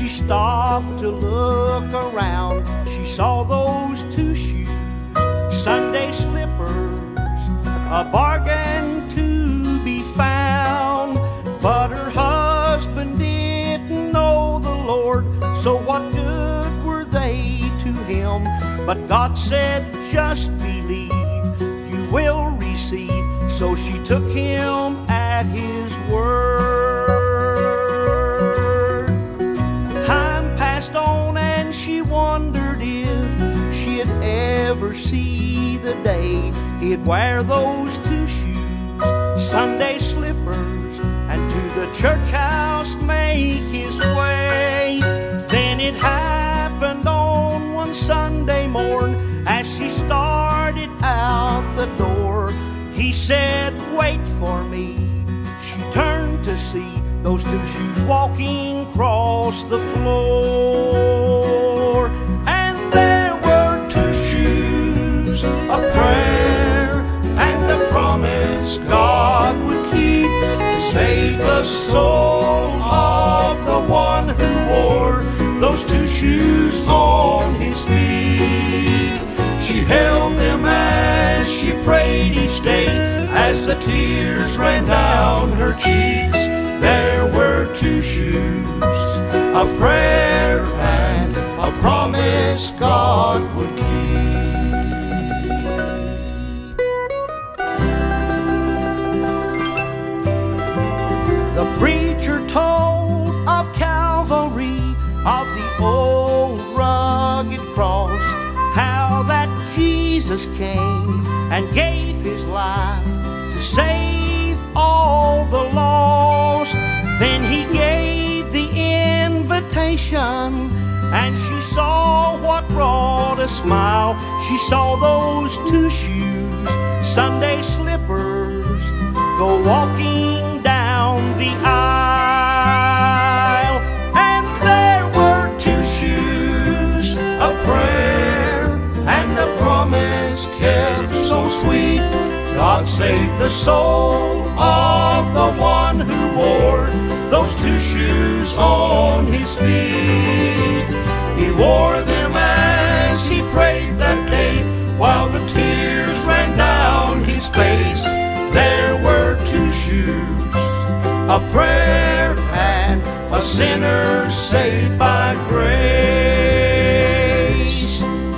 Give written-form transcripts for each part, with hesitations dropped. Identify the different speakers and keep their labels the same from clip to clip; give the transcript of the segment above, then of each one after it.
Speaker 1: she stopped to look around, she saw those two shoes, Sunday slippers, a bargain to be found. But her husband didn't know the Lord, so what good were they to him? But God said, just believe, you will receive. So she took him at his word. Time passed on and she wondered if she'd ever see the day he'd wear those two shoes, Sunday slippers, and to the church house make his way. Then it happened on one Sunday morn, as she started out the door, he said, wait for me. She turned to see those two shoes walking across the floor. And there were two shoes, a prayer and a promise God would keep, to save the soul of the one who wore those two shoes on his feet. She held them as she prayed each day, as the tears ran down her cheeks. There were two shoes, a prayer and a promise God would keep. The preacher told of Calvary, of the old rugged cross, how that Jesus came and gave his life to save all the lost. Then he gave the invitation, and she saw what brought a smile. She saw those two shoes, Sunday slippers, go walking down the aisle. And there were two shoes, a prayer and a promise kept so sweet. God saved the soul of the one who wore those two shoes on his feet. He wore them as he prayed that day, while the tears ran down his face. There were two shoes, a prayer and a sinner saved by grace.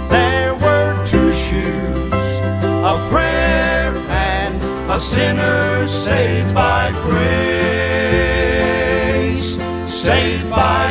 Speaker 1: There were two shoes, a prayer and a sinner saved by grace. Saved by